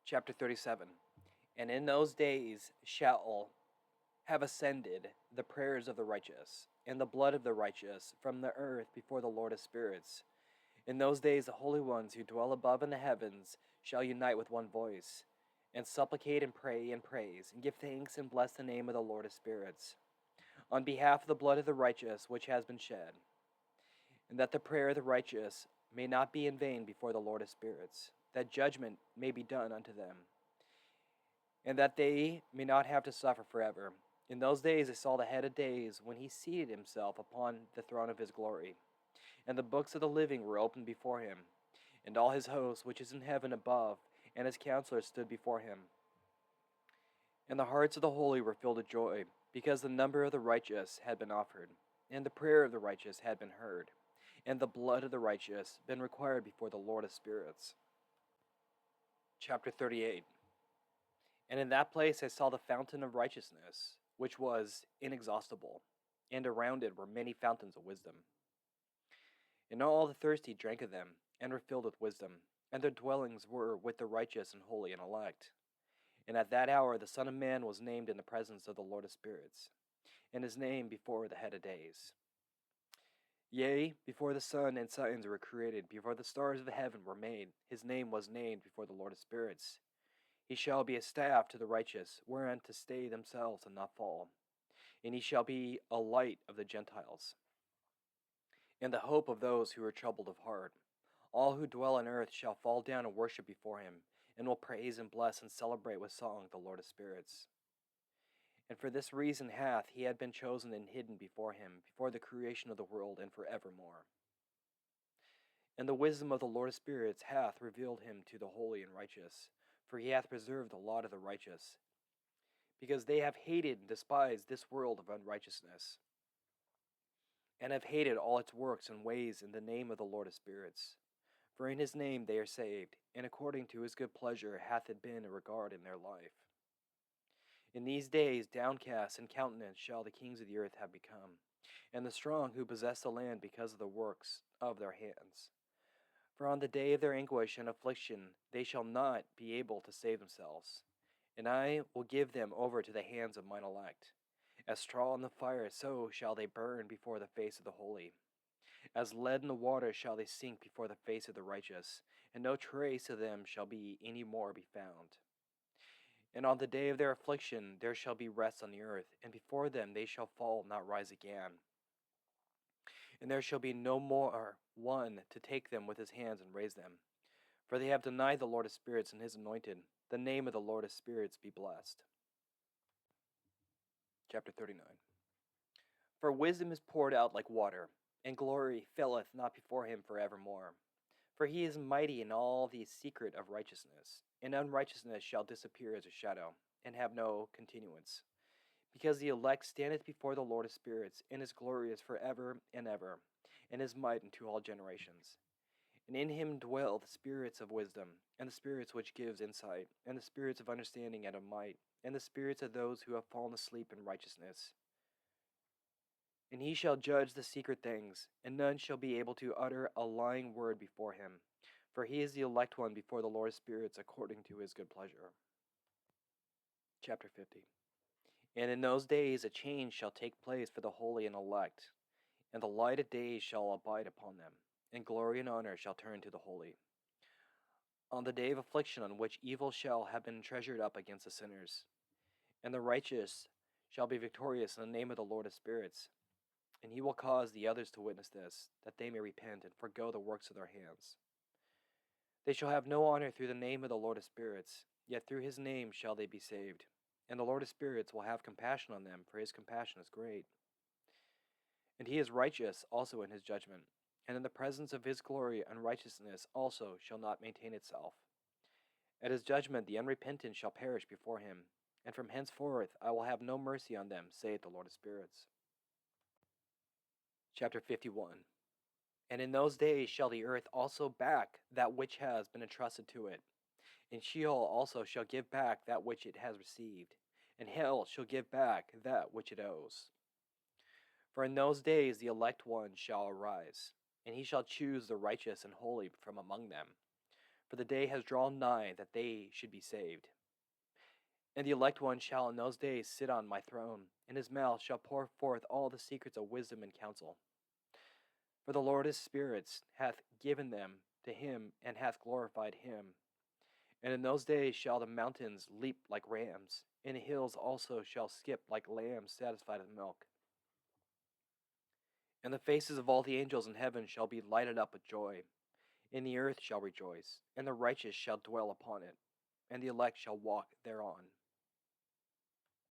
Chapter 37. And in those days shall have ascended the prayers of the righteous, and the blood of the righteous from the earth before the Lord of spirits. In those days the holy ones who dwell above in the heavens shall unite with one voice, and supplicate and pray and praise, and give thanks and bless the name of the Lord of spirits, on behalf of the blood of the righteous which has been shed, and that the prayer of the righteous may not be in vain before the Lord of spirits, that judgment may be done unto them, and that they may not have to suffer forever. In those days I saw the head of days when he seated himself upon the throne of his glory, and the books of the living were opened before him, and all his host which is in heaven above, and his counselors stood before him. And the hearts of the holy were filled with joy, because the number of the righteous had been offered, and the prayer of the righteous had been heard, and the blood of the righteous been required before the Lord of spirits. Chapter 38. And in that place I saw the fountain of righteousness, which was inexhaustible, and around it were many fountains of wisdom. And all the thirsty drank of them, and were filled with wisdom, and their dwellings were with the righteous and holy and elect. And at that hour the Son of Man was named in the presence of the Lord of spirits, and his name before the head of days. Yea, before the sun and signs were created, before the stars of the heaven were made, his name was named before the Lord of spirits. He shall be a staff to the righteous, whereon to stay themselves and not fall. And he shall be a light of the Gentiles, and the hope of those who are troubled of heart. All who dwell on earth shall fall down and worship before him, and will praise and bless and celebrate with song the Lord of spirits. And for this reason hath he had been chosen and hidden before him, before the creation of the world, and for evermore. And the wisdom of the Lord of spirits hath revealed him to the holy and righteous, for he hath preserved the lot of the righteous, because they have hated and despised this world of unrighteousness, and have hated all its works and ways in the name of the Lord of spirits. For in his name they are saved, and according to his good pleasure hath it been a regard in their life. In these days downcast in countenance shall the kings of the earth have become, and the strong who possess the land because of the works of their hands. For on the day of their anguish and affliction they shall not be able to save themselves. And I will give them over to the hands of mine elect. As straw in the fire, so shall they burn before the face of the holy. As lead in the water shall they sink before the face of the righteous, and no trace of them shall be any more be found. And on the day of their affliction there shall be rest on the earth, and before them they shall fall, not rise again. And there shall be no more one to take them with his hands and raise them. For they have denied the Lord of spirits and his anointed. The name of the Lord of spirits be blessed. Chapter 39. For wisdom is poured out like water, and glory faileth not before him for evermore. For he is mighty in all the secret of righteousness, and unrighteousness shall disappear as a shadow, and have no continuance. Because the elect standeth before the Lord of spirits, and is glorious for ever and ever, and his might unto all generations. And in him dwell the spirits of wisdom, and the spirits which gives insight, and the spirits of understanding and of might, and the spirits of those who have fallen asleep in righteousness. And he shall judge the secret things, and none shall be able to utter a lying word before him, for he is the elect one before the Lord of spirits according to his good pleasure. Chapter 50. And in those days a change shall take place for the holy and elect, and the light of days shall abide upon them, and glory and honor shall turn to the holy. On the day of affliction on which evil shall have been treasured up against the sinners, and the righteous shall be victorious in the name of the Lord of spirits. And he will cause the others to witness this, that they may repent and forgo the works of their hands. They shall have no honor through the name of the Lord of spirits, yet through his name shall they be saved. And the Lord of spirits will have compassion on them, for his compassion is great. And he is righteous also in his judgment, and in the presence of his glory unrighteousness also shall not maintain itself. At his judgment the unrepentant shall perish before him, and from henceforth I will have no mercy on them, saith the Lord of spirits. Chapter 51. And in those days shall the earth also back that which has been entrusted to it, and Sheol also shall give back that which it has received, and hell shall give back that which it owes. For in those days the elect one shall arise, and he shall choose the righteous and holy from among them. for the day has drawn nigh that they should be saved. And the elect one shall in those days sit on my throne, and his mouth shall pour forth all the secrets of wisdom and counsel. For the Lord his spirits hath given them to him, and hath glorified him. And in those days shall the mountains leap like rams, and the hills also shall skip like lambs satisfied with milk. And the faces of all the angels in heaven shall be lighted up with joy, and the earth shall rejoice, and the righteous shall dwell upon it, and the elect shall walk thereon.